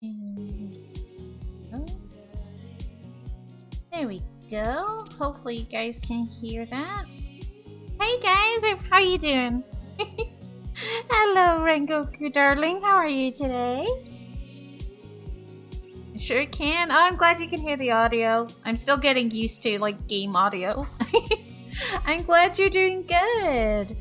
Oh, there we go. Hopefully you guys can hear that. Hey guys, how you doing? Hello, Rengoku darling. How are you today? Sure can. Oh, I'm glad you can hear the audio. I'm still getting used to like game audio. I'm glad you're doing good.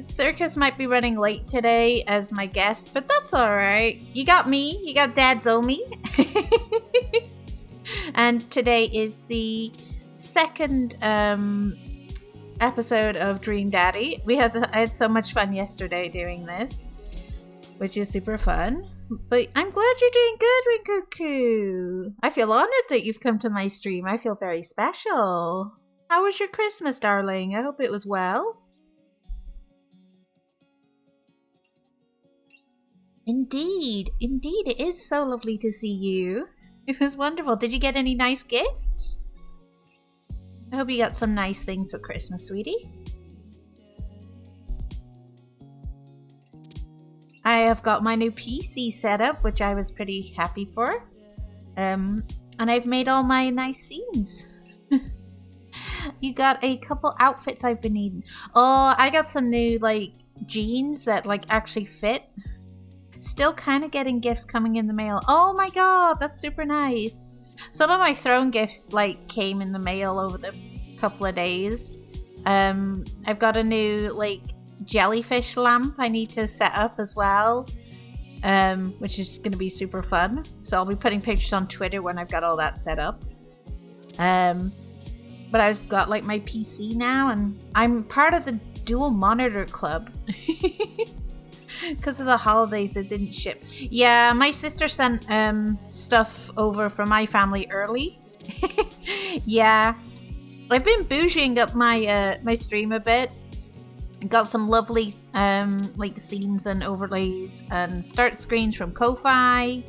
Circus might be running late today as my guest, but that's alright. You got me. You got Dad Zomi. And today is the second episode of Dream Daddy. I had so much fun yesterday doing this, which is super fun. But I'm glad you're doing good, Rengoku. I feel honored that you've come to my stream. I feel very special. How was your Christmas, darling? I hope it was well. Indeed, it is so lovely to see you. It was wonderful. Did you get any nice gifts? I hope you got some nice things for Christmas, sweetie. I have got my new PC set up, which I was pretty happy for. And I've made all my nice scenes. You got a couple outfits I've been needing. Oh, I got some new, jeans that, actually fit. Still kind of getting gifts coming in the mail. Oh my god, that's super nice. Some of my throne gifts, came in the mail over the couple of days. I've got a new, jellyfish lamp I need to set up as well. Which is going to be super fun. So I'll be putting pictures on Twitter when I've got all that set up. But I've got, my PC now, and I'm part of the dual monitor club. Because of the holidays, it didn't ship. Yeah, my sister sent stuff over from my family early. Yeah, I've been bougieing up my my stream a bit. Got some lovely scenes and overlays and start screens from Ko-Fi.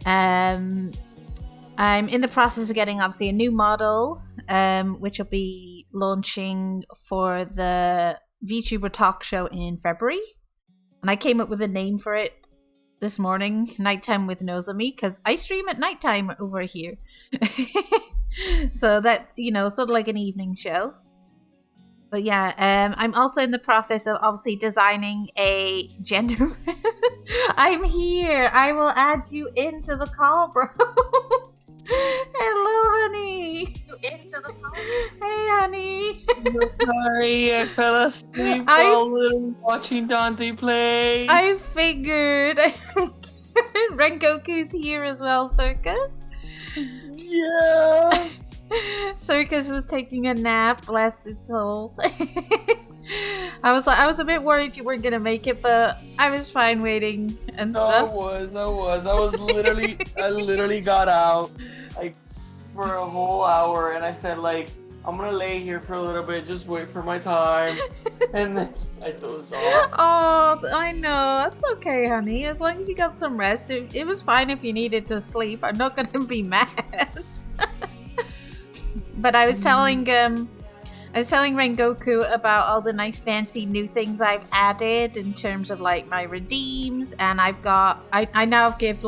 I'm in the process of getting obviously a new model, which will be launching for the VTuber talk show in February. And I came up with a name for it this morning, Nighttime with Nozomi, because I stream at nighttime over here. So that, sort of like an evening show. But yeah, I'm also in the process of obviously designing a gender. I'm here. I will add you into the call, bro. Hello, honey. Into the call. Hey, honey. Sorry, I fell asleep while watching Dante play. I figured. Rengoku's here as well, Circus. Yeah. Circus was taking a nap, bless his soul. I was a bit worried you weren't gonna make it, but I was fine waiting and stuff. I was literally, I literally got out for a whole hour, and I said I'm gonna lay here for a little bit, just wait for my time, and then I dozed off. Oh, I know. That's okay, honey. As long as you got some rest, it was fine if you needed to sleep. I'm not gonna be mad. But I was telling Rengoku about all the nice fancy new things I've added in terms of my redeems, and I now give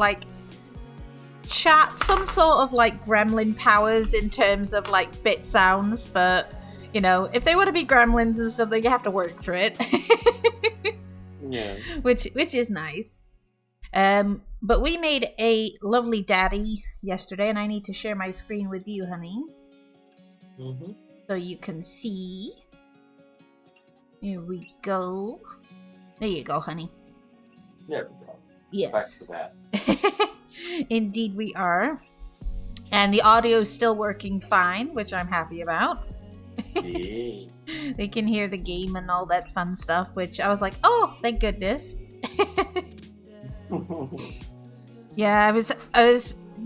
chat some sort of gremlin powers in terms of bit sounds, but if they want to be gremlins and stuff, they have to work for it. Yeah. Which is nice. But we made a lovely daddy yesterday, and I need to share my screen with you, honey. Mm-hmm. So you can see. Here we go. There you go, honey. There we go. Yes. Back to that. Indeed we are. And the audio is still working fine, which I'm happy about. Yay. They can hear the game and all that fun stuff, which I was like, oh, thank goodness. Yeah, I was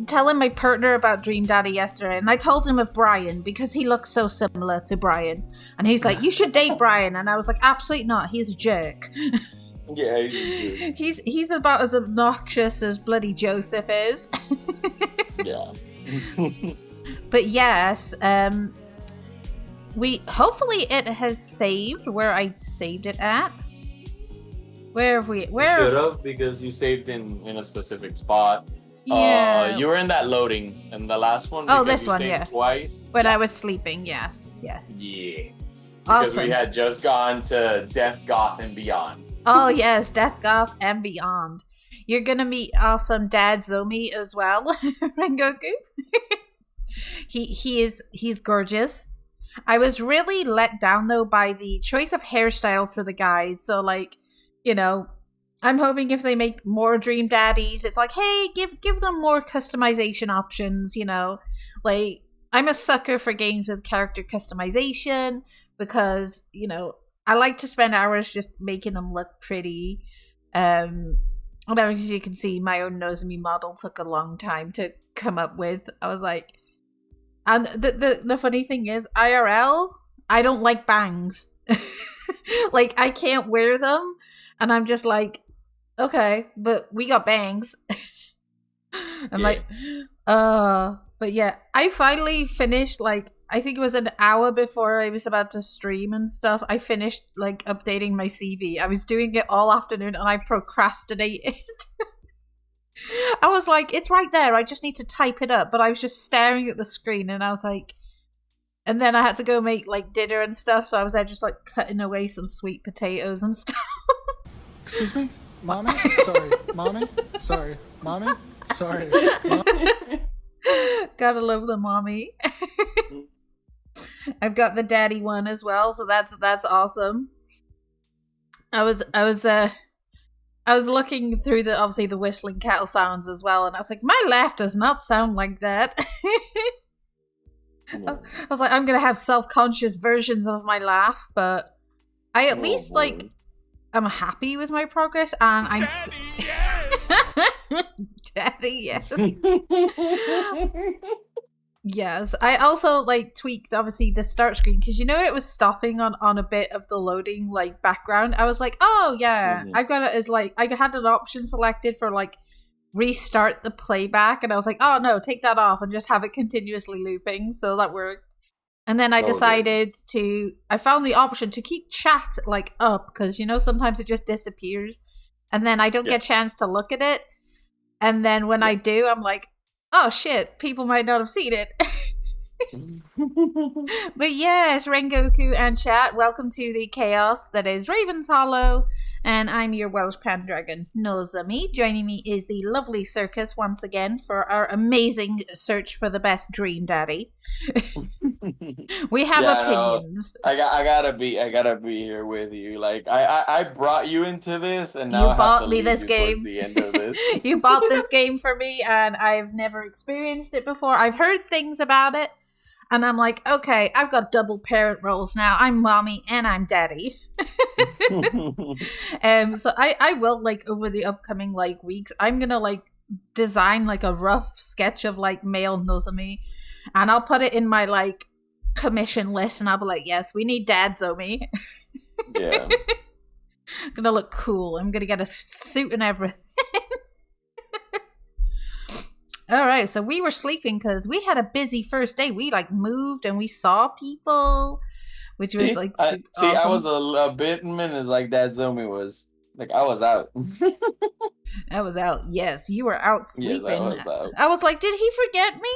telling my partner about Dream Daddy yesterday, and I told him of Brian because he looks so similar to Brian. And he's like, you should date Brian. And I was like, absolutely not. He's a jerk. Yeah, he's about as obnoxious as bloody Joseph is. Yeah. But yes, hopefully it has saved where I saved it at. Where have we? Should Where? have, because you saved in a specific spot. Yeah. You were in that loading, and the last one. Oh, because this you one, saved yeah. Twice. When I was sleeping, yes. Yeah. Because Awesome. we had just gone to Death Goth and Beyond. Oh yes, Death Goth and Beyond. You're gonna meet awesome Dad Zomi as well, Rengoku. He's gorgeous. I was really let down though by the choice of hairstyle for the guys. So like, you know, I'm hoping if they make more Dream Daddies, it's like, hey, give them more customization options, you know. Like, I'm a sucker for games with character customization because, you know, I like to spend hours just making them look pretty. And as you can see, my own Nozomi model took a long time to come up with. I was like, and the funny thing is, IRL, I don't like bangs. Like, I can't wear them, and I'm just like, okay, but we got bangs. I'm like, but yeah, I finally finished, like, I think it was an hour before I was about to stream and stuff. I finished, like, updating my CV. I was doing it all afternoon, and I procrastinated. I was like, it's right there. I just need to type it up. But I was just staring at the screen, and I was like, and then I had to go make, like, dinner and stuff. So I was there just, like, cutting away some sweet potatoes and stuff. Excuse me? Mommy? Sorry. Mommy? Sorry. Mommy? Sorry. Gotta love the mommy. I've got the daddy one as well, so that's awesome. I was looking through obviously the whistling cattle sounds as well, and I was like, my laugh does not sound like that. I was like, I'm gonna have self-conscious versions of my laugh, but I at least like I'm happy with my progress, and I'm Daddy, yes. Yes, I also like tweaked obviously the start screen because you know it was stopping on a bit of the loading like background. I was like, oh yeah, I've got it as like I had an option selected for like restart the playback, and I was like, oh no, take that off and just have it continuously looping. So that worked. And then I decided I found the option to keep chat like up because you know sometimes it just disappears, and then I don't get a chance to look at it. And then when I do, I'm like, oh shit, people might not have seen it. But yes, Rengoku and chat, welcome to the chaos that is Raven's Hollow, and I'm your Welsh Pandragon, Nozomi. Joining me is the lovely Circus once again for our amazing search for the best Dream Daddy. We have opinions. No, I gotta be here with you. Like I brought you into this, and now you bought me this game. The end of this. You bought this game for me, and I've never experienced it before. I've heard things about it, and I'm like, okay, I've got double parent roles now. I'm mommy and I'm daddy. So I will like over the upcoming like weeks, I'm gonna like design like a rough sketch of like male Nozomi, and I'll put it in my like commission list, and I'll be like, yes, we need Dad Zomi. Yeah. Gonna look cool. I'm gonna get a suit and everything. All right, so we were sleeping because we had a busy first day. We like moved and we saw people, which was like awesome. I was a bit minutes like that. Zomi was like I was out. I was out. Yes, you were out sleeping. Yes, I was out. I was like, did he forget me?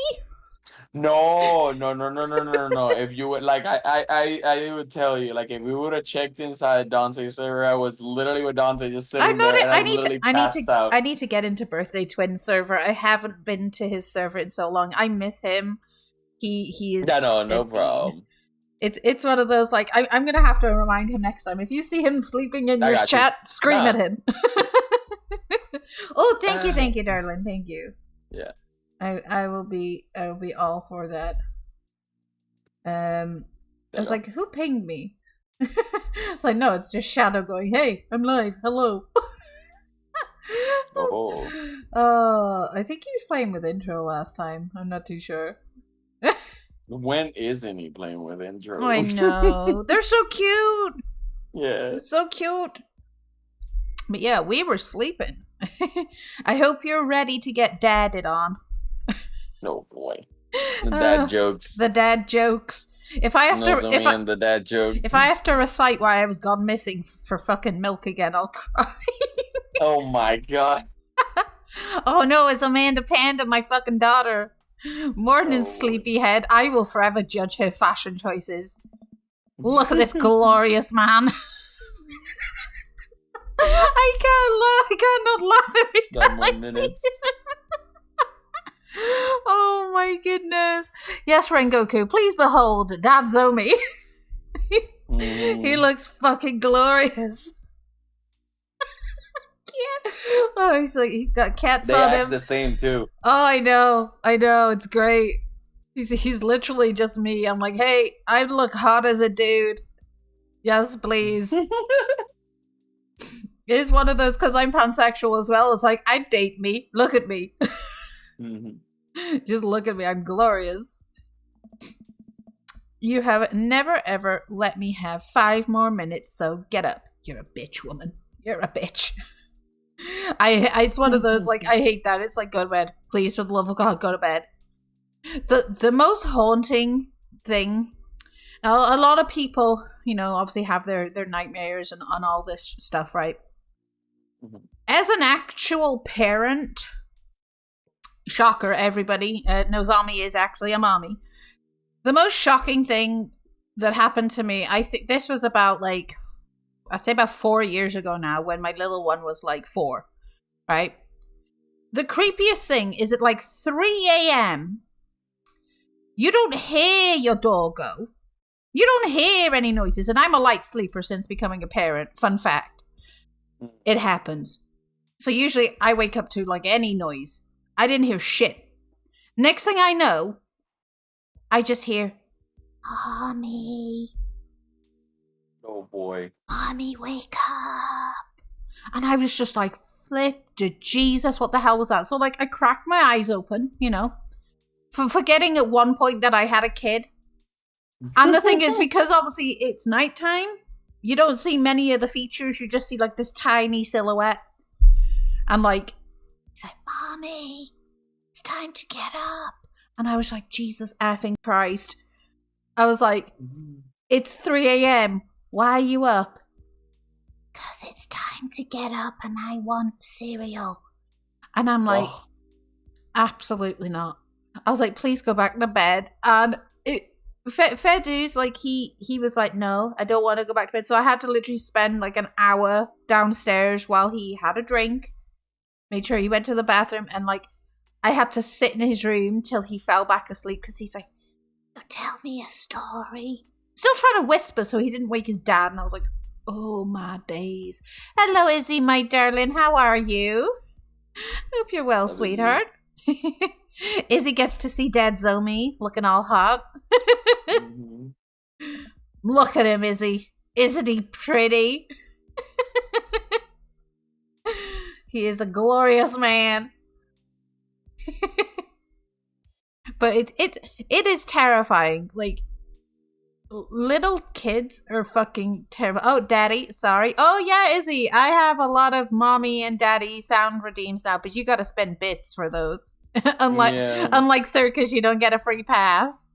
No. If you would like, I would tell you like if we would have checked inside Dante's server, I was literally with Dante just sitting there. And I need to get into Birthday Twin server. I haven't been to his server in so long. I miss him. He is. No problem. It's one of those like I'm gonna have to remind him next time. If you see him sleeping in your chat, scream at him. Oh, thank you, darling. Thank you. Yeah. I will be all for that. I was like, who pinged me? It's like, no, it's just Shadow going, hey, I'm live, hello. I think he was playing with intro last time. I'm not too sure. When isn't he playing with intro? I know. They're so cute. Yeah. They're so cute. But yeah, we were sleeping. I hope you're ready to get dadded on. No boy. The dad jokes. The dad jokes. If I have to, Nozomi and the dad joke. if I have to recite why I was gone missing for fucking milk again, I'll cry. Oh my god. Oh no, it's Amanda Panda, my fucking daughter. Morning, Oh. sleepyhead. I will forever judge her fashion choices. Look at this glorious man. I cannot laugh every The time I more see minutes. it. Oh my goodness. Yes, Rengoku, please behold Dad Zomi. He looks fucking glorious. Yeah. Oh, he's got cats They on act him. the same too. Oh, I know, it's great. He's literally just me. I'm like, hey, I look hot as a dude. Yes, please. It is one of those, because I'm pansexual as well. It's like, I'd date me. Look at me. Mhm. Just look at me. I'm glorious. You have never ever let me have 5 more minutes, so get up. You're a bitch, woman. You're a bitch. It's one of those, like, I hate that. It's like, go to bed. Please, for the love of God, go to bed. The most haunting thing. Now, a lot of people, obviously have their nightmares and on all this stuff, right? Mhm. As an actual parent, shocker, everybody, Nozomi is actually a mommy. The most shocking thing that happened to me, I think this was about, like, I'd say about 4 years ago now, when my little one was like 4, right? The creepiest thing is at like 3 a.m., you don't hear your door go. You don't hear any noises. And I'm a light sleeper since becoming a parent. Fun fact. It happens. So usually I wake up to like any noise. I didn't hear shit. Next thing I know, I just hear, Mommy. Oh boy. Mommy, wake up. And I was just like, flip to Jesus, what the hell was that? So like I cracked my eyes open, for forgetting at one point that I had a kid. And the thing is, because obviously it's nighttime, you don't see many of the features. You just see like this tiny silhouette. And like, he's like, Mommy, it's time to get up. And I was like, Jesus effing Christ. I was like, it's 3 a.m. Why are you up? Because it's time to get up and I want cereal. And I'm like, Oh. absolutely not. I was like, please go back to bed. And fair dues, like he was like, no, I don't want to go back to bed. So I had to literally spend like an hour downstairs while he had a drink. Made sure he went to the bathroom, and like I had to sit in his room till he fell back asleep because he's like, oh, tell me a story. Still trying to whisper so he didn't wake his dad. And I was like, oh my days. Hello, Izzy, my darling. How are you? Hope you're well, Hello, sweetheart. Izzy gets to see Dad Zomi looking all hot. Mhm. Look at him, Izzy. Isn't he pretty? He is a glorious man. But it is terrifying. Like, little kids are fucking terrible. Oh, Daddy, sorry. Oh yeah, Izzy, I have a lot of mommy and daddy sound redeems now, but you gotta spend bits for those. Unlike Circus, you don't get a free pass.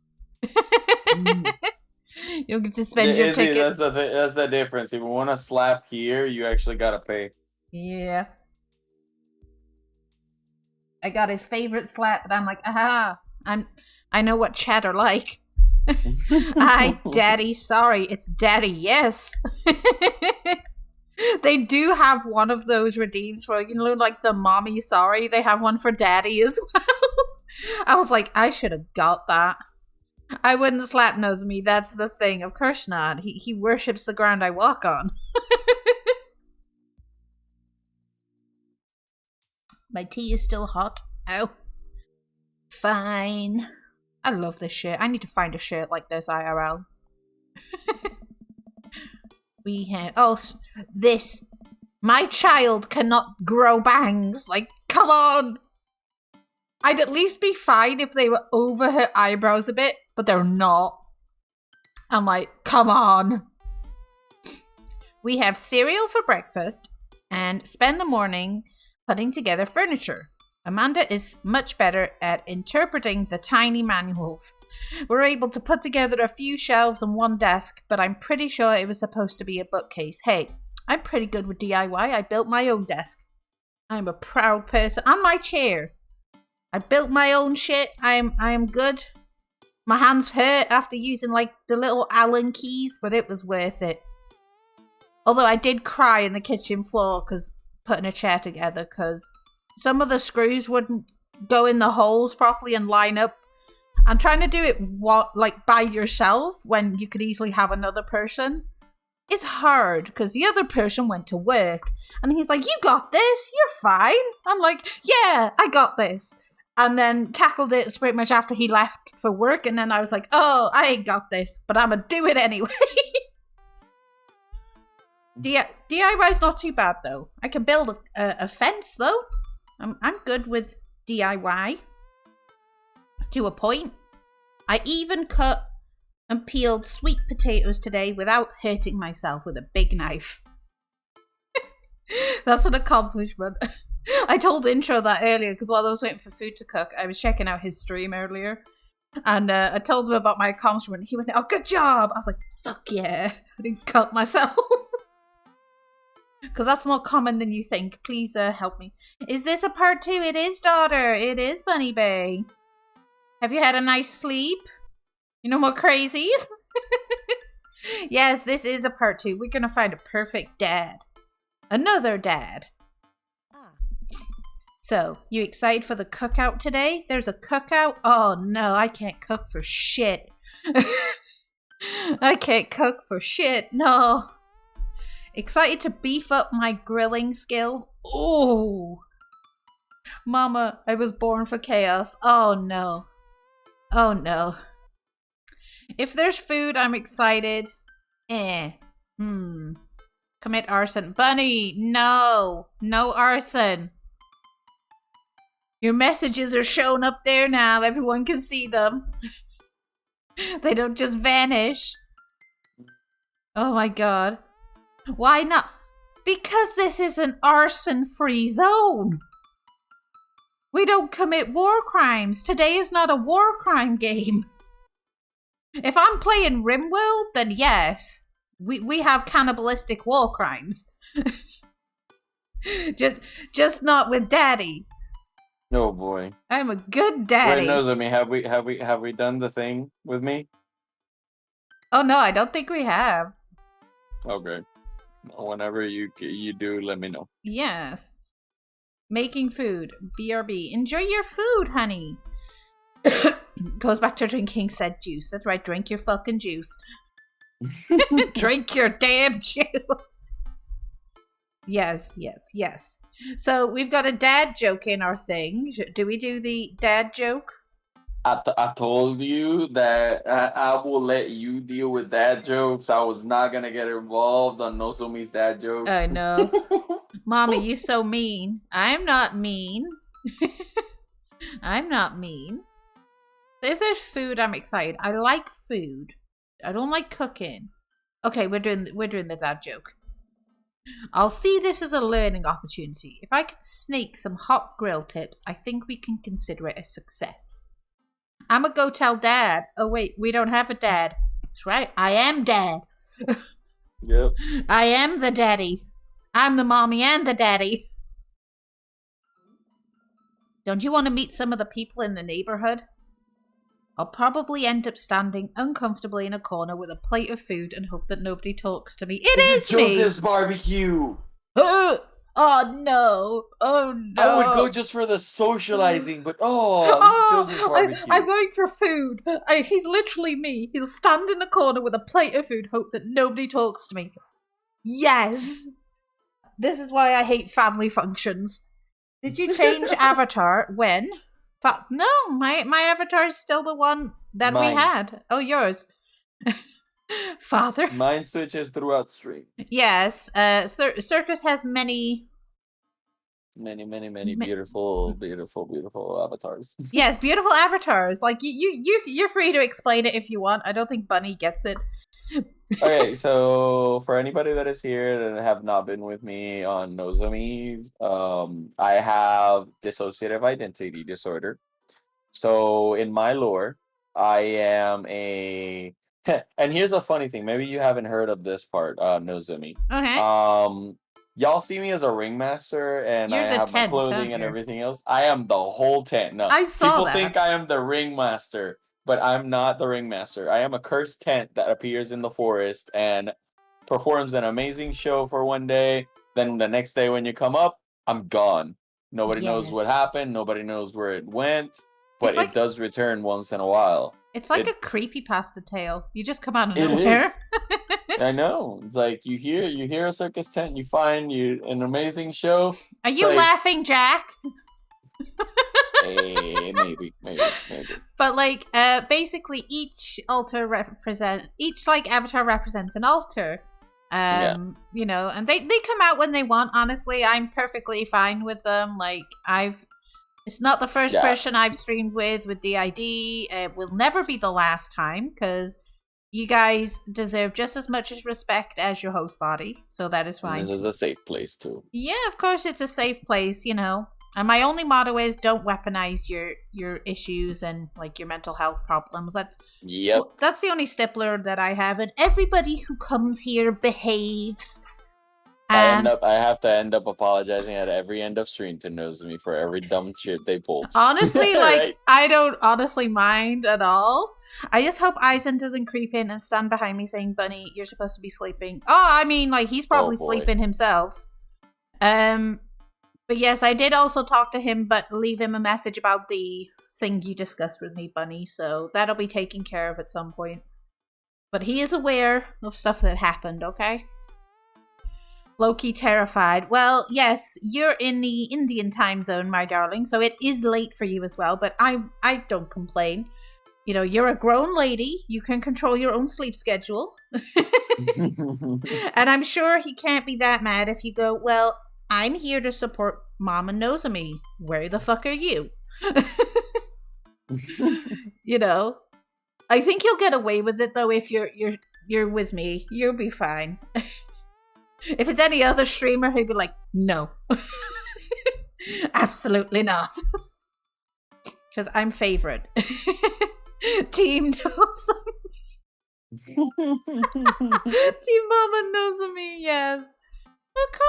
You'll get to spend your Izzy, ticket. that's the difference. If you want to slap here, you actually gotta pay. Yeah. I got his favorite slap, and I'm like, aha, I know what chat are like. Hi, Daddy. Sorry, it's Daddy. Yes. They do have one of those redeems for, like the mommy sorry. They have one for Daddy as well. I was like, I should have got that. I wouldn't slap nose me. That's the thing. Of course not. He worships the ground I walk on. My tea is still hot. Oh. Fine. I love this shirt. I need to find a shirt like this IRL. We have... this. My child cannot grow bangs. Like, come on. I'd at least be fine if they were over her eyebrows a bit, but they're not. I'm like, come on. We have cereal for breakfast and spend the morning putting together furniture. Amanda is much better at interpreting the tiny manuals. We're able to put together a few shelves and one desk, but I'm pretty sure it was supposed to be a bookcase. Hey, I'm pretty good with DIY. I built my own desk. I'm a proud person. And my chair. I built my own shit. I am good. My hands hurt after using like the little Allen keys, but it was worth it. Although I did cry in the kitchen floor because putting a chair together, because some of the screws wouldn't go in the holes properly and line up. And trying to do it by yourself when you could easily have another person is hard, because the other person went to work and he's like, "You got this, you're fine." I'm like, "Yeah, I got this." And then tackled it pretty much after he left for work, and then I was like, "Oh, I ain't got this, but I'm gonna do it anyway." DIY's not too bad though. I can build a fence though. I'm good with DIY to a point. I even cut and peeled sweet potatoes today without hurting myself with a big knife. That's an accomplishment. I told Intro that earlier because while I was waiting for food to cook, I was checking out his stream earlier. And I told him about my accomplishment. He went, "Oh, good job." I was like, "Fuck yeah." I didn't cut myself. Because that's more common than you think. Please help me. Is this a part 2? It is, daughter. It is, Bunny Bay. Have you had a nice sleep? You no more crazies? Yes, this is a part 2. We're going to find a perfect dad. Another dad. So, you excited for the cookout today? There's a cookout? Oh no, I can't cook for shit. I can't cook for shit, no. Excited to beef up my grilling skills? Oh, Mama, I was born for chaos. Oh no. Oh no. If there's food, I'm excited. Commit arson. Bunny, no. No arson. Your messages are shown up there now. Everyone can see them. They don't just vanish. Oh my god. Why not? Because this is an arson-free zone. We don't commit war crimes. Today is not a war crime game. If I'm playing RimWorld, then yes. We have cannibalistic war crimes. just not with Daddy. Oh boy. I'm a good daddy. Wait, knows with me. Have we done the thing with me? Oh no, I don't think we have. Okay. Whenever you do, let me know. Yes. Making food. BRB. Enjoy your food, honey. Goes back to drinking said juice. That's right, drink your fucking juice. Drink your damn juice. Yes. So we've got a dad joke in our thing. Do we do the dad joke? I told you that I will let you deal with dad jokes. I was not gonna get involved on Nozomi's dad jokes. I know. Mommy, you so mean. I'm not mean. I'm not mean. If there's food, I'm excited. I like food. I don't like cooking. Okay, we're doing the dad joke. I'll see this as a learning opportunity. If I can snake some hot grill tips, I think we can consider it a success. I'ma go tell Dad. Oh wait, we don't have a dad. That's right, I am Dad. Yep. I am the daddy. I'm the mommy and the daddy. Don't you want to meet some of the people in the neighborhood? I'll probably end up standing uncomfortably in a corner with a plate of food and hope that nobody talks to me. This is me! Joseph's barbecue! Oh no! Oh no! I would go just for the socializing, but this is Joseph's barbecue. I'm going for food. He's literally me. He'll stand in the corner with a plate of food, hope that nobody talks to me. Yes! This is why I hate family functions. Did you change avatar? When? No, my avatar is still the one that we had. Oh, yours. Father. Mine switches throughout stream. Yes, Circus has many beautiful avatars. Yes, beautiful avatars. Like you're free to explain it if you want. I don't think Bunny gets it. Okay, so for anybody that is here that have not been with me on Nozomi's, I have dissociative identity disorder. So in my lore, I am a and here's a funny thing. Maybe you haven't heard of this part, Nozomi. Okay. Y'all see me as a ringmaster and I You're the have my tent, clothing aren't and you? everything else. I am the whole tent. No, I saw people that. think I am the ringmaster, but I'm not the ringmaster. I am a cursed tent that appears in the forest and performs an amazing show for one day. Then the next day when you come up, I'm gone. Nobody knows what Yes. happened. Nobody knows where it went. But It's like- it does return once in a while. It's like It- a creepypasta tale. You just come out of It nowhere. is. I know. It's like you hear a circus tent, you find an amazing show. Are It's you like- laughing, Jack? Maybe. But like, basically, each avatar represents an altar. Yeah. You know, and they come out when they want. Honestly, I'm perfectly fine with them. Like, it's not the first Yeah. person I've streamed with DID. It will never be the last time because you guys deserve just as much respect as your host body. So that is fine. And this is a safe place too. Yeah, of course, it's a safe place, you know. And my only motto is don't weaponize your issues and like your mental health problems. Yep. That's the only stippler that I have, and everybody who comes here behaves. And I have to end up apologizing at every end of stream to Nozomi for every dumb shit they pull. honestly, like Right? I don't honestly mind at all. I just hope Aizen doesn't creep in and stand behind me saying, "Bunny, you're supposed to be sleeping." Oh, I mean, like he's probably boy. sleeping himself. But yes, I did also talk to him, but leave him a message about the thing you discussed with me, Bunny. So that'll be taken care of at some point. But he is aware of stuff that happened, okay? Loki terrified. Well, yes, you're in the Indian time zone, my darling, so it is late for you as well, but I don't complain. You know, you're a grown lady. You can control your own sleep schedule. And I'm sure he can't be that mad if you go, well, I'm here to support Mama Nozomi. Where the fuck are you? You know, I think you'll get away with it though if you're with me. You'll be fine. If it's any other streamer, he'd be like, no. Absolutely not. Because I'm favorite. Team Nozomi. Team Mama Nozomi, yes. Of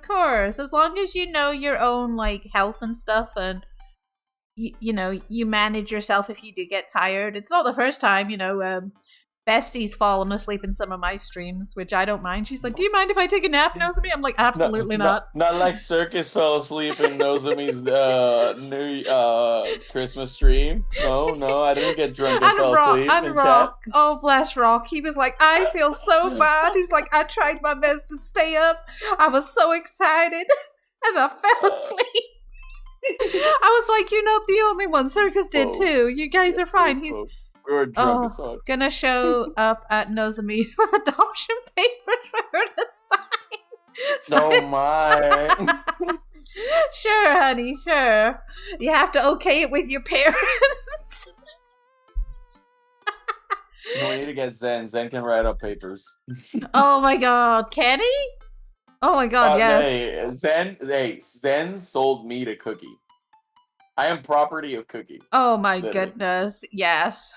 course. As long as you know your own like health and stuff, and you know you manage yourself if you do get tired. It's not the first time, you know. Bestie's fallen asleep in some of my streams, which I don't mind. She's like, "Do you mind if I take a nap, Nozomi?" I'm like, "Absolutely not." Not like Circus fell asleep in Nozomi's new Christmas stream. No, I didn't get drunk and fell asleep in chat. Rock. Oh, bless Rock. He was like, I feel so bad. He was like, I tried my best to stay up. I was so excited. And I fell asleep. I was like, you're not the only one. Circus did too. You guys are fine. He's We were drunk as fuck. gonna show up at Nozomi with adoption papers for her to sign. No, my. Sure, honey, sure. You have to okay it with your parents. No, we need to get Zen. Zen can write up papers. Oh my god, can he? Oh my god, yes. Zen sold me to Cookie. I am property of Cookie. Oh my Literally. goodness, yes.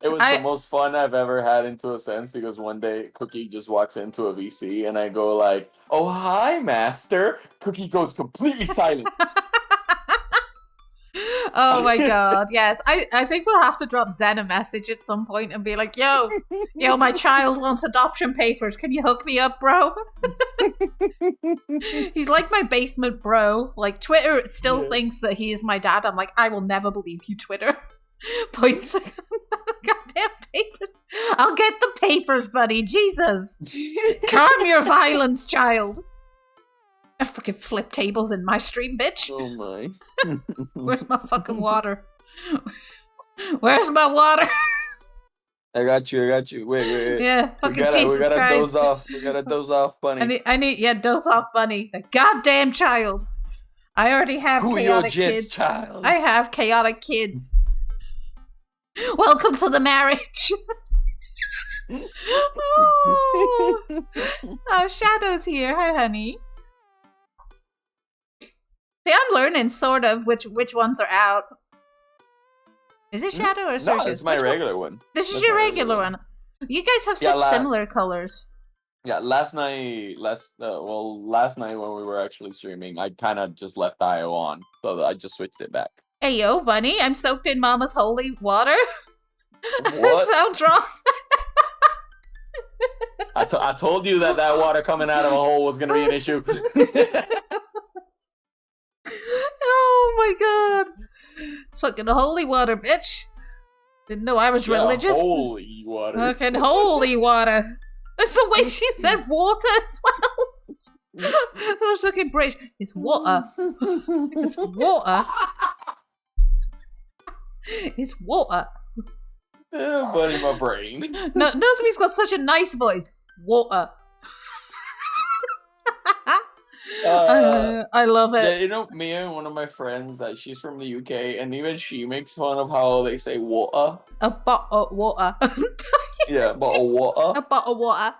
It was the most fun I've ever had into a sense because one day Cookie just walks into a VC and I go like, "Oh, hi, master." Cookie goes completely silent. Oh my god, yes. I think we'll have to drop Zen a message at some point and be like, yo, my child wants adoption papers. Can you hook me up, bro? He's like my basement bro. Like, Twitter still thinks that he is my dad. I'm like, I will never believe you, Twitter. Points. Goddamn papers. I'll get the papers, buddy. Jesus. Calm your violence, child. I fucking flip tables in my stream, bitch. Oh my. Where's my fucking water? Where's my water? I got you. Wait. Yeah, fucking Jesus we gotta Christ. doze off. We gotta doze off, Bunny. I need, doze off, Bunny. The goddamn child. I already have chaotic kids. Child. I have chaotic kids. Welcome to the marriage. Oh, Shadow's here. Hi, honey. See, I'm learning sort of which ones are out. Is it Shadow or Circus? No, it's my regular one. This is your regular one. You guys have such similar colors. Yeah, last night when we were actually streaming, I kind of just left IO on, so I just switched it back. Hey, yo, bunny, I'm soaked in Mama's holy water. What? Sounds wrong. I told you that water coming out of a hole was going to be an issue. Oh my god. It's fucking holy water, bitch. Didn't know I was religious. Holy water. Fucking holy water. That's the way she said water as well. That was fucking British. It's water. It's water. It's water. Yeah, buddy, my brain. No, Nozomi's got such a nice voice. Water. I love it. Yeah, you know, Mia, one of my friends, that she's from the UK, and even she makes fun of how they say water. A bottle of water. Yeah, bottle of water. A bottle of water.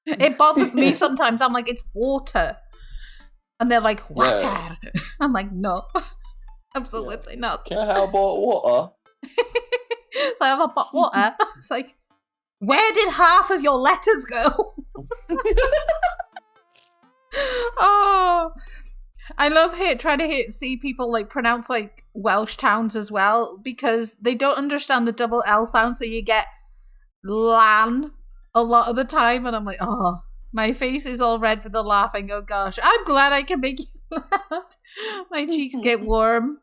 It bothers me sometimes. I'm like, it's water. And they're like, water. Yeah. I'm like, no. Absolutely not. Can I have a bottle of water? So I have a bottle of water. It's like, where did half of your letters go? Oh, I love trying to see people like pronounce like Welsh towns as well, because they don't understand the double L sound, so you get lan a lot of the time, and I'm like, oh, my face is all red with the laughing. Oh gosh, I'm glad I can make you laugh. My cheeks get warm.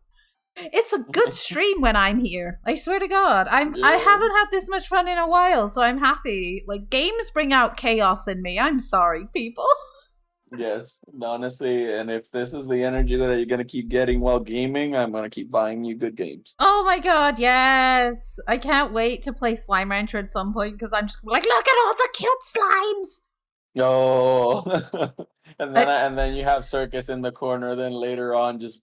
It's a good stream when I'm here. I swear to God, I haven't had this much fun in a while, so I'm happy. Like, games bring out chaos in me. I'm sorry, people. Yes, honestly, and if this is the energy that you're gonna keep getting while gaming, I'm gonna keep buying you good games. Oh my god, yes! I can't wait to play Slime Rancher at some point, because I'm just like, look at all the cute slimes! Oh, and then you have Circus in the corner. Then later on, just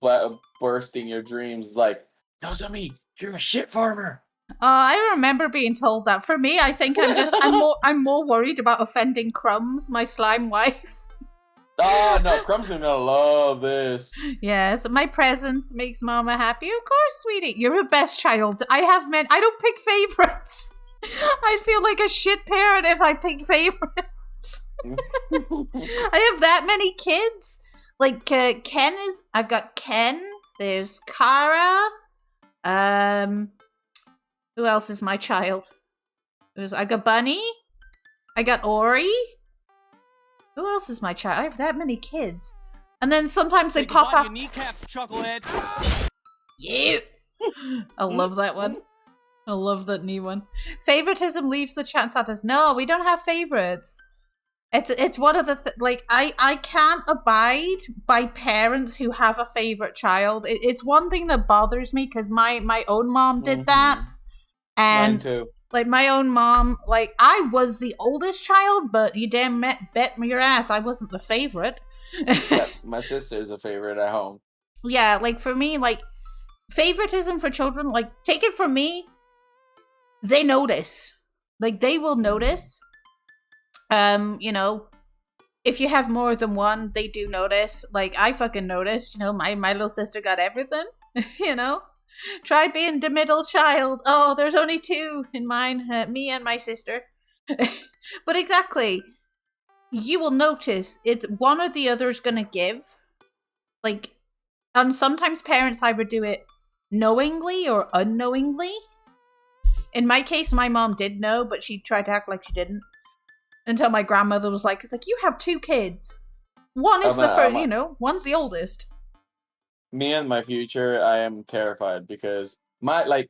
bursting your dreams like, Nozomi, you're a shit farmer. I remember being told that. For me, I think I'm more worried about offending Crumbs, my slime wife. Oh, no, Crumb's gonna love this. Yes, my presence makes Mama happy. Of course, sweetie. You're a best child. I don't pick favorites. I'd feel like a shit parent if I picked favorites. I have that many kids. Like, I've got Ken. There's Kara. Who else is my child? I got Bunny. I got Ori. Who else is my child? I have that many kids. And then sometimes they pop up. Your kneecaps, chucklehead. Yeah. I love that one. I love that new one. Favoritism leaves the chat status. No, we don't have favorites. It's one of the like I can't abide by parents who have a favorite child. It's one thing that bothers me, because my own mom did that. And mine too. Like, my own mom, like, I was the oldest child, but you damn bet me your ass I wasn't the favorite. Yeah, my sister's a favorite at home. Yeah, like, for me, like, favoritism for children, like, take it from me, they notice. Like, they will notice. You know, if you have more than one, they do notice. Like, I fucking noticed, you know, my little sister got everything, you know? Try being the middle child. Oh, there's only two in mine, me and my sister. But exactly, you will notice it's one or the other's gonna give. Like, and sometimes parents either do it knowingly or unknowingly. In my case, my mom did know, but she tried to act like she didn't. Until my grandmother was like, it's like, you have two kids. One is the first, you know, one's the oldest. Me and my future, I am terrified, because I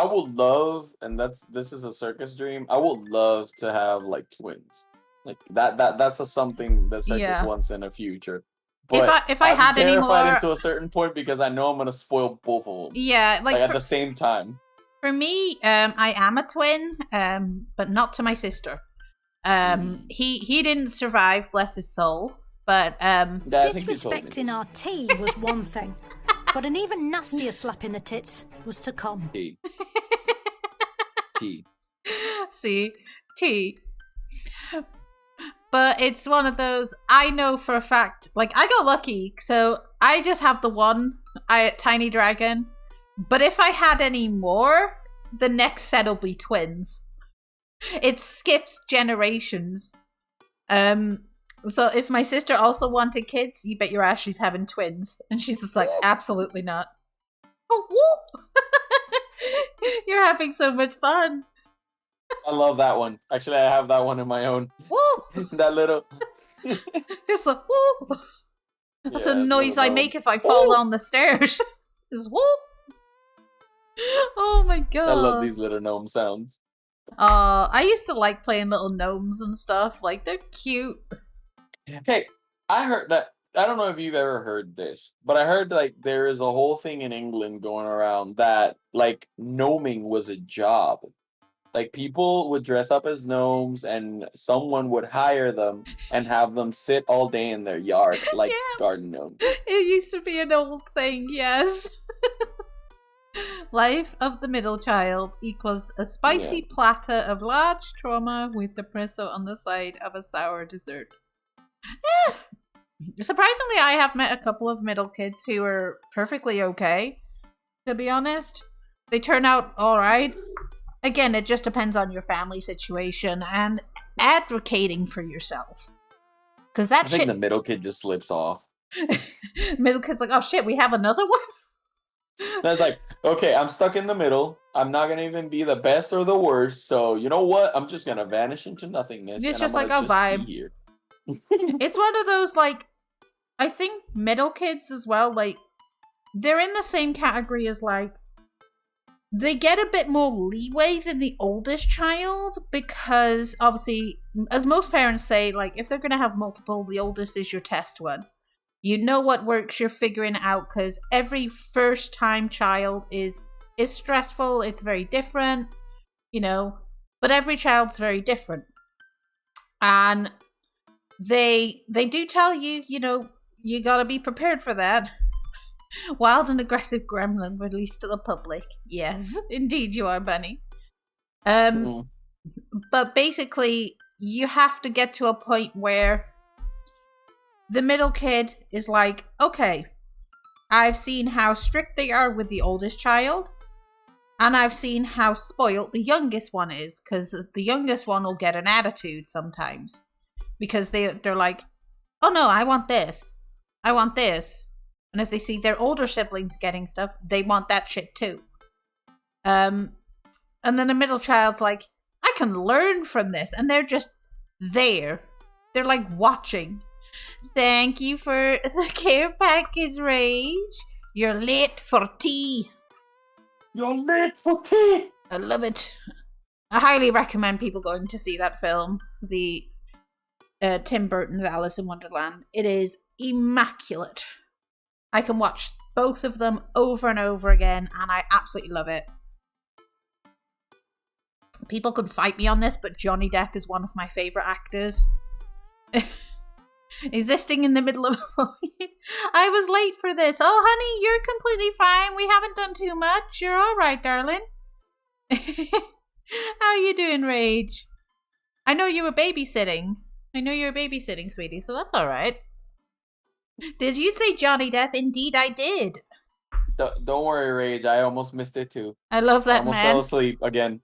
would love, and this is a circus dream, I would love to have like twins. Like that's something that circus wants in the future. But if I had any more, terrified to a certain point, because I know I'm gonna spoil both of them. Yeah, like at the same time. For me, I am a twin, but not to my sister. He didn't survive, bless his soul. But disrespecting our tea was one thing, but an even nastier slap in the tits was to come. Tea. See, T. But it's one of those, I know for a fact, like, I got lucky, so I just have the one tiny dragon. But if I had any more, the next set will be twins. It skips generations. So if my sister also wanted kids, you bet your ass she's having twins. And she's just like, absolutely not. Oh, woo! You're having so much fun. I love that one. Actually, I have that one in my own. Woo! That little. Just like, woo! That's a noise I make if I fall down the stairs. Just woo! Oh my god. I love these little gnome sounds. I used to like playing little gnomes and stuff. Like, they're cute. Hey, I heard that. I don't know if you've ever heard this, but I heard like there is a whole thing in England going around that like gnoming was a job. Like people would dress up as gnomes and someone would hire them and have them sit all day in their yard like Yeah. garden gnomes. It used to be an old thing, yes. Life of the middle child equals a spicy platter of large trauma with espresso on the side of a sour dessert. Yeah. Surprisingly, I have met a couple of middle kids who are perfectly okay, to be honest. They turn out alright. Again, it just depends on your family situation and advocating for yourself. Because that I think shit... the middle kid just slips off. middle kid's like, oh shit, we have another one? That's like, okay, I'm stuck in the middle. I'm not gonna even be the best or the worst. So you know what? I'm just gonna vanish into nothingness. It's and just I'm like, gonna oh, just vibe. be here. It's one of those, like, I think middle kids as well, like, they're in the same category as, like, they get a bit more leeway than the oldest child because, obviously, as most parents say, like, if they're going to have multiple, the oldest is your test one. You know what works, you're figuring it out, because every first-time child is stressful, it's very different, you know, but every child's very different. And they do tell you, you know, you gotta be prepared for that. Wild and aggressive gremlin released to the public. Yes, indeed you are, Bunny. But basically, you have to get to a point where the middle kid is like, okay, I've seen how strict they are with the oldest child, and I've seen how spoiled the youngest one is, because the youngest one will get an attitude sometimes. Because they're like, oh no, I want this. I want this. And if they see their older siblings getting stuff, they want that shit too. And then the middle child's like, I can learn from this. And they're just there. They're like watching. Thank you for the care package, Rage. You're late for tea. You're late for tea. I love it. I highly recommend people going to see that film. The Tim Burton's Alice in Wonderland. It is immaculate. I can watch both of them over and over again, and I absolutely love it. People can fight me on this, but Johnny Depp is one of my favourite actors. Existing in the middle of... I was late for this. Oh, honey, you're completely fine. We haven't done too much. You're alright, darling. How are you doing, Rage? I know you were babysitting. Sweetie, so that's alright. Did you say Johnny Depp? Indeed, I did. Don't worry, Rage. I almost missed it too. I love that almost man. fell asleep again.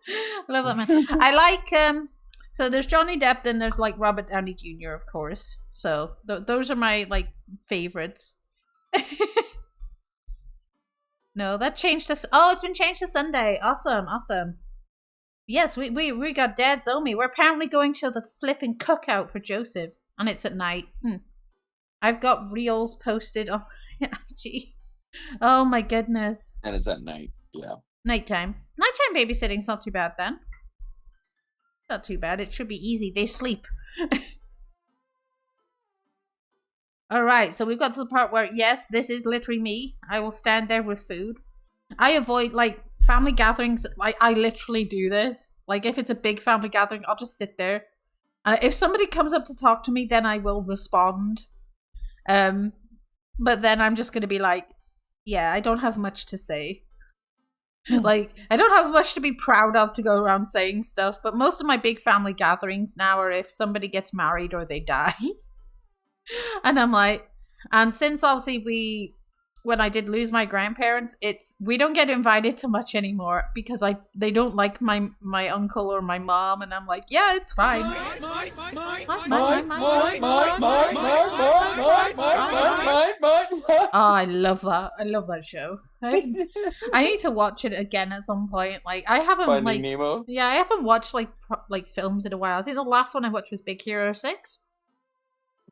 I love that man. I like, so there's Johnny Depp, then there's, like, Robert Downey Jr., of course. So, those are my, like, favorites. No, that changed to... Oh, it's been changed to Sunday. Awesome. Yes, we got Dad's Omi. We're apparently going to the flipping cookout for Joseph. And it's at night. I've got reels posted on my IG. Oh my goodness. And it's at night. Yeah. Nighttime babysitting's not too bad then. Not too bad. It should be easy. They sleep. Alright, so we've got to the part where, yes, this is literally me. I will stand there with food. I avoid, like, family gatherings. Like, I literally do this. Like, if it's a big family gathering, I'll just sit there. And if somebody comes up to talk to me, then I will respond. But then I'm just going to be like, yeah, I don't have much to say. Like, I don't have much to be proud of to go around saying stuff, but most of my big family gatherings now are if somebody gets married or they die. And I'm like, and since obviously when I did lose my grandparents, we don't get invited to much anymore because they don't like my uncle or my mom, and I'm like, yeah, it's fine. Oh, I love that. I love that show. I need to watch it again at some point. Like, I haven't Finding Nemo? Yeah, I haven't watched like films in a while. I think the last one I watched was Big Hero 6.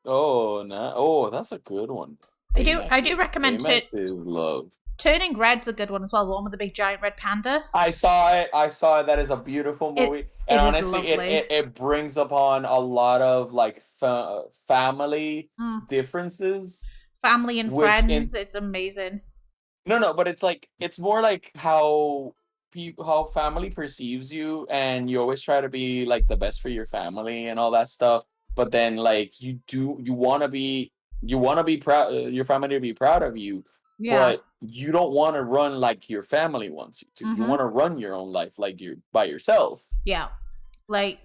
Oh, no. Oh, that's a good one. I do recommend Baymax is love. Turning Red's a good one as well. The one with the big giant red panda. I saw it. That is a beautiful movie. And honestly, it brings upon a lot of like family differences. Family and friends. It's amazing. No, but it's more like how family perceives you, and you always try to be like the best for your family and all that stuff. But then like you want to be proud, your family to be proud of you. Yeah. But you don't want to run like your family wants you to. Mm-hmm. You want to run your own life like you're by yourself. Yeah. Like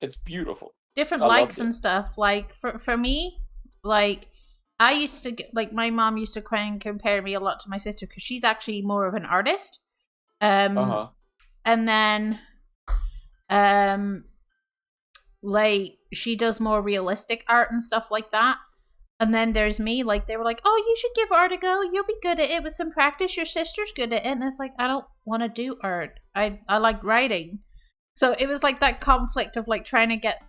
it's beautiful. Different likes and stuff. Like for me, like I used to get, like my mom used to try and compare me a lot to my sister because she's actually more of an artist. And then like she does more realistic art and stuff like that. And then there's me, like, they were like, oh, you should give art a go. You'll be good at it with some practice. Your sister's good at it. And it's like, I don't want to do art. I like writing. So it was like that conflict of like trying to get,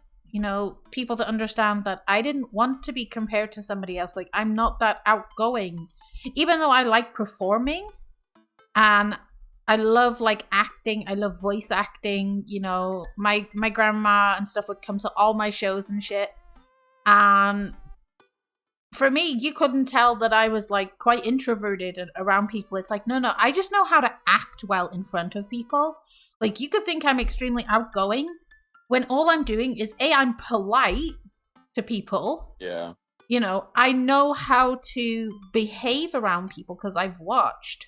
people to understand that I didn't want to be compared to somebody else. Like, I'm not that outgoing. Even though I like performing and I love like acting. I love voice acting. My grandma and stuff would come to all my shows and shit. And for me, you couldn't tell that I was like quite introverted around people. It's like, no, I just know how to act well in front of people. Like, you could think I'm extremely outgoing when all I'm doing is I'm polite to people. Yeah. I know how to behave around people because I've watched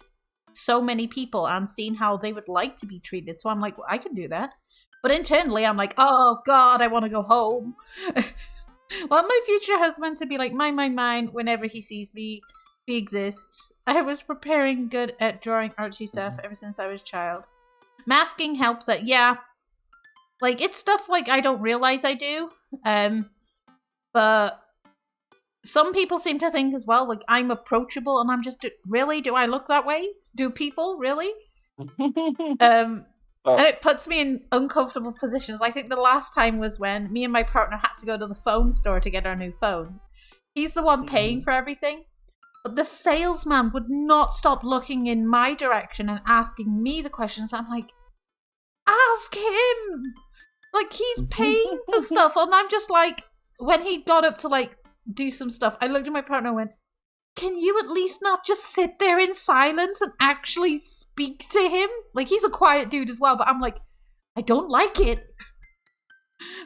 so many people and seen how they would like to be treated. So I'm like, well, I can do that. But internally, I'm like, oh God, I want to go home. Want my future husband to be like, mine, whenever he sees me. He exists. I was preparing good at drawing artsy stuff ever since I was a child. Masking helps that, yeah. Like, it's stuff like I don't realize I do. But some people seem to think as well, like, I'm approachable, and I'm just, really? Do I look that way? Do people? Really? And it puts me in uncomfortable positions. I think the last time was when me and my partner had to go to the phone store to get our new phones. He's the one paying for everything. But the salesman would not stop looking in my direction and asking me the questions. I'm like, ask him! Like, he's paying for stuff. And I'm just like, when he got up to, like, do some stuff, I looked at my partner and went, can you at least not just sit there in silence and actually speak to him? Like, he's a quiet dude as well, but I'm like, I don't like it.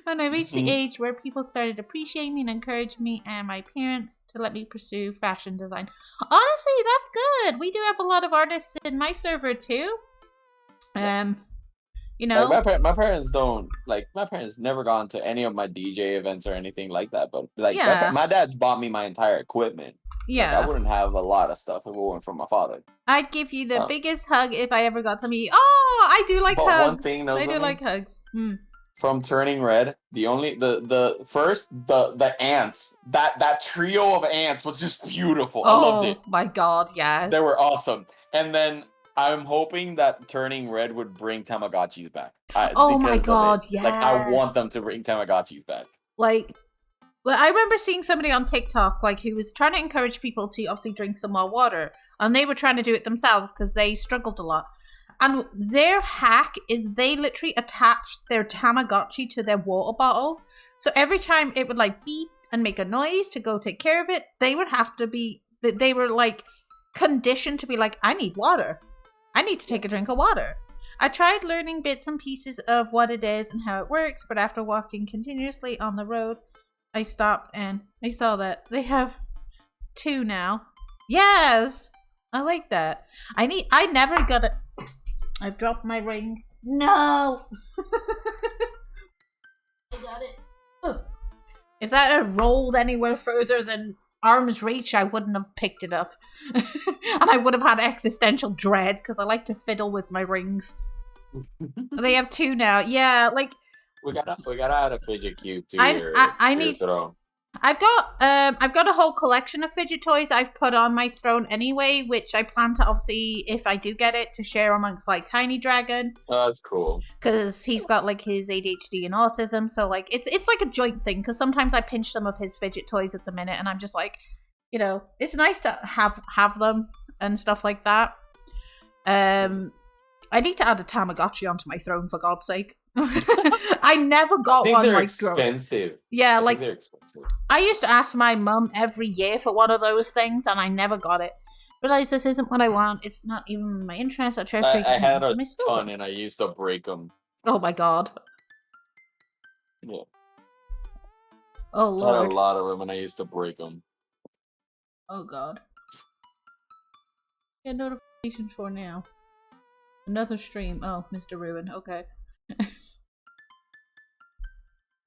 When I reached the age where people started appreciating me and encouraging me and my parents to let me pursue fashion design. Honestly, that's good. We do have a lot of artists in my server too. Like my parents don't, like, my parents never gone to any of my DJ events or anything like that, but like my dad's bought me my entire equipment. Yeah. Like, I wouldn't have a lot of stuff if it weren't for my father. I'd give you the biggest hug if I ever got to meet. Oh, I do like hugs. One thing, I do like hugs. From Turning Red, the ants, that trio of ants was just beautiful. I loved it. Oh my God, yes. They were awesome. And then I'm hoping that Turning Red would bring Tamagotchis back. Oh my God, yes. Like, I want them to bring Tamagotchis back. Like, I remember seeing somebody on TikTok, like, who was trying to encourage people to obviously drink some more water. And they were trying to do it themselves because they struggled a lot. And their hack is they literally attached their Tamagotchi to their water bottle. So every time it would, like, beep and make a noise to go take care of it, they were, like, conditioned to be like, I need water. I need to take a drink of water. I tried learning bits and pieces of what it is and how it works, but after walking continuously on the road, I stopped and I saw that they have 2 now. Yes! I like that. I never got I've dropped my ring. No! I got it. Oh. If that had rolled anywhere further than arm's reach, I wouldn't have picked it up. And I would have had existential dread, because I like to fiddle with my rings. They have 2 now. Yeah, like... We gotta add a fidget cube to I your need... throne. I've got a whole collection of fidget toys I've put on my throne anyway, which I plan to obviously, if I do get it, to share amongst like Tiny Dragon. Oh, that's cool. Because he's got like his ADHD and autism, so like it's like a joint thing. Because sometimes I pinch some of his fidget toys at the minute, and I'm just like, you know, it's nice to have them and stuff like that. I need to add a Tamagotchi onto my throne, for God's sake. I never got one. They're like expensive. Yeah, like they're expensive. I used to ask my mum every year for one of those things, and I never got it. Realize this isn't what I want. It's not even my interest. I had a ton, and I used to break them. Oh my god. Yeah. Oh I lord. had a lot of them, and I used to break them. Oh god. Get notifications for now. Another stream. Oh, Mr. Ruin. Okay.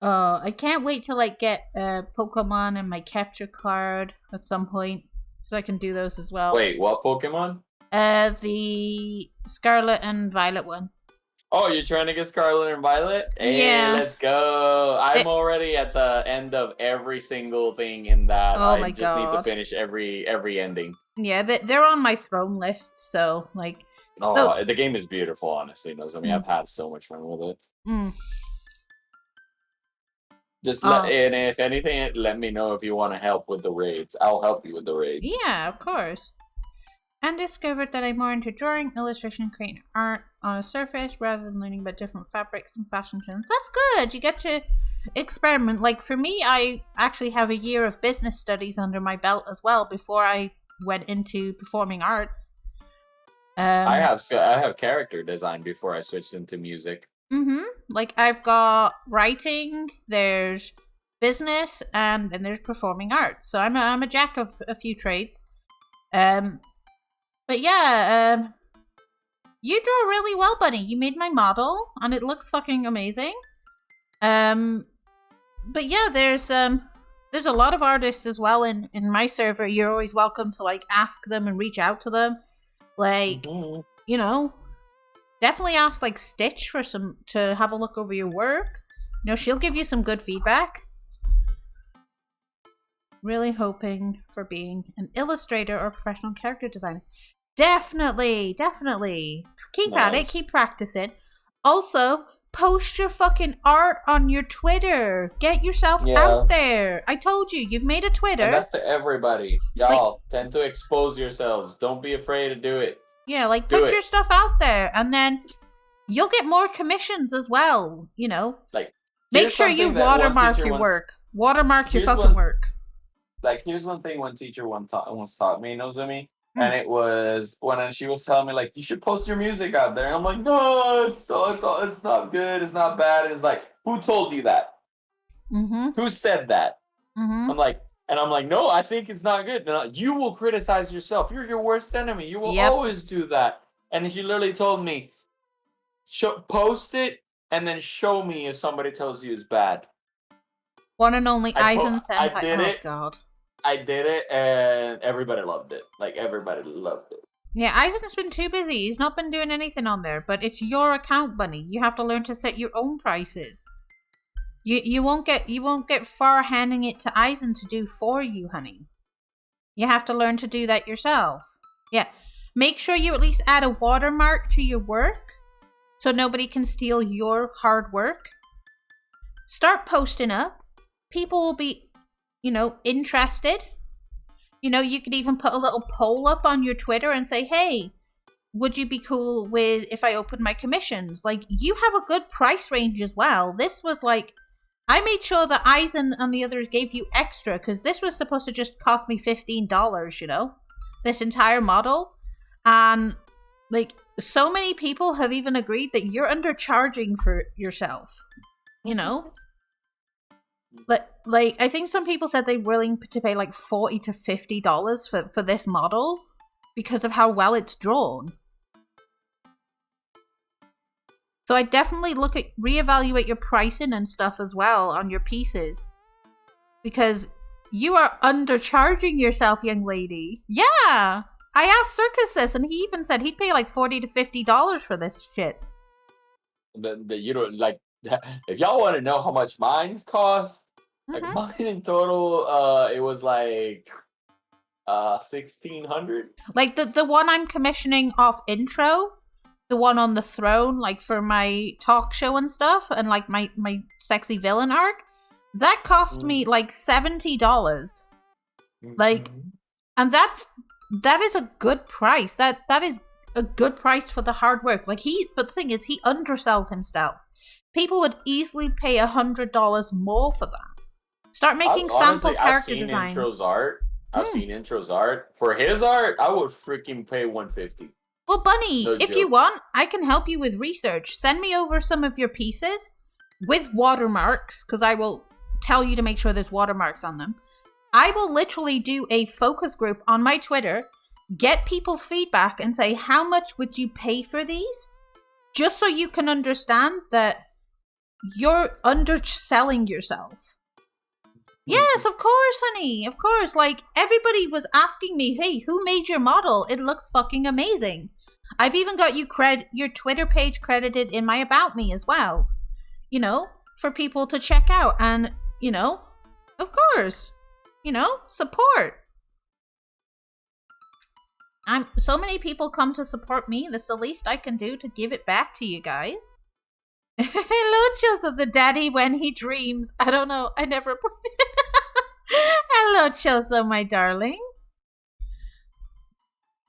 I can't wait to like get Pokemon and my capture card at some point, so I can do those as well. Wait, what Pokemon? The Scarlet and Violet one. Oh, you're trying to get Scarlet and Violet? Hey, Yeah. let's go. I'm already at the end of every single thing in that. Oh my I just need to God. finish every ending. Yeah, they're on my throne list, so like. Oh, the game is beautiful, honestly. Nozomi. I've had so much fun with it. Mm. Just and if anything, let me know if you want to help with the raids. I'll help you with the raids. Yeah, of course. And discovered that I'm more into drawing, illustration, and creating art on a surface rather than learning about different fabrics and fashion trends. That's good. You get to experiment. Like for me, I actually have a year of business studies under my belt as well before I went into performing arts. I have character design before I switched into music. Like I've got writing, there's business, and then there's performing arts. So I'm a jack of a few trades. But yeah, you draw really well, Bunny. You made my model, and it looks fucking amazing. But yeah, there's a lot of artists as well in my server. You're always welcome to like ask them and reach out to them. Like, you know, definitely ask like Stitch to have a look over your work. You know, she'll give you some good feedback. Really hoping for being an illustrator or professional character designer. Definitely. Keep at it, keep practicing. Also, post your fucking art on your Twitter. Get yourself out there. I told you, you've made a Twitter. And that's to everybody. Y'all tend to expose yourselves. Don't be afraid to do it. Yeah, like put your stuff out there, and then you'll get more commissions as well. You know, like make sure you watermark your work. Watermark your fucking work. Like here's one thing one teacher once taught me, Nozomi, and it was when she was telling me like you should post your music out there. And I'm like, no, it's not good, it's not bad. And it's like, who told you that? Who said that? I'm like, no, I think it's not good. No, you will criticize yourself. You're your worst enemy. You will always do that. And she literally told me, post it and then show me if somebody tells you it's bad. One and only Aizen Senpai. I did it. Oh god. I did it and everybody loved it. Like everybody loved it. Yeah, Aizen's been too busy. He's not been doing anything on there. But it's your account, Bunny. You have to learn to set your own prices. You won't get far handing it to Aizen to do for you, honey. You have to learn to do that yourself. Yeah. Make sure you at least add a watermark to your work so nobody can steal your hard work. Start posting up. People will be, interested. You could even put a little poll up on your Twitter and say, hey, would you be cool with if I opened my commissions? Like, you have a good price range as well. This was like, I made sure that Aizen and the others gave you extra because this was supposed to just cost me $15, this entire model. And like, so many people have even agreed that you're undercharging for yourself, Like, I think some people said they're willing to pay like $40 to $50 for this model because of how well it's drawn. So I definitely reevaluate your pricing and stuff as well on your pieces. Because you are undercharging yourself, young lady. Yeah! I asked Circus this, and he even said he'd pay like $40 to $50 for this shit. You don't like if y'all want to know how much mines cost, like mine in total, it was like 1,600. Like the one I'm commissioning off intro, the one on the throne, like for my talk show and stuff, and like my sexy villain arc, that cost me like $70. Like, and that is a good price. That is a good price for the hard work. Like but the thing is, he undersells himself. People would easily pay $100 more for that. Start making sample character designs. I've seen Intro's art. For his art, I would freaking pay $150. Well, Bunny, if you want, I can help you with research. Send me over some of your pieces with watermarks, because I will tell you to make sure there's watermarks on them. I will literally do a focus group on my Twitter, get people's feedback, and say, how much would you pay for these? Just so you can understand that you're underselling yourself. Yes, of course, honey. Of course. Like, everybody was asking me, hey, who made your model? It looks fucking amazing. I've even got your Twitter page credited in my About Me as well. You know, for people to check out. And, you know, of course, you know, support. So many people come to support me. That's the least I can do to give it back to you guys. Hello, Chozo the daddy when he dreams. I don't know. I never played. Hello, Chozo, my darling.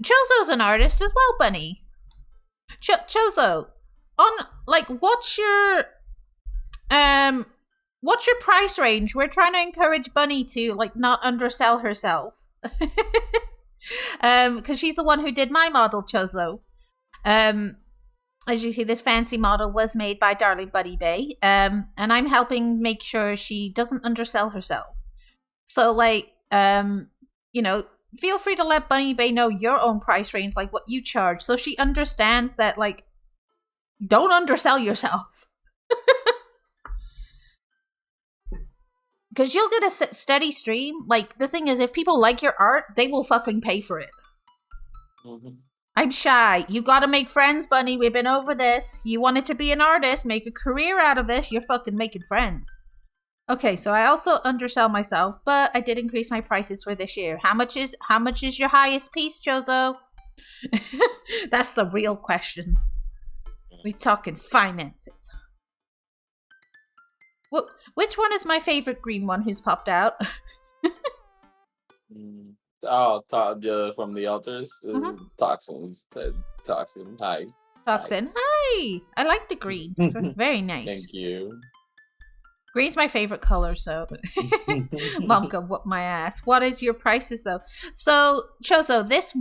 Chozo's an artist as well, Bunny. Chozo, on like, what's your price range? We're trying to encourage Bunny to like not undersell herself. Because she's the one who did my model, Chozo. As you see, this fancy model was made by darling Bunny Bay, and I'm helping make sure she doesn't undersell herself. So, like, you know, feel free to let Bunny Bay know your own price range, like what you charge, so she understands that, like, don't undersell yourself. Because you'll get a steady stream. Like, the thing is, if people like your art, they will fucking pay for it. Mm-hmm. I'm shy. You gotta make friends, Bunny. We've been over this. You wanted to be an artist, make a career out of this. You're fucking making friends. Okay, so I also undersell myself, but I did increase my prices for this year. How much is your highest piece, Chozo? That's the real questions. We're talking finances. Which one is my favorite green one who's popped out? From the altars, Toxins. Toxin. Hi. Toxin. Hi. I like the green. Very nice. Thank you. Green's my favorite color, so Mom's gonna whoop my ass. What is your prices though? So Chozo, this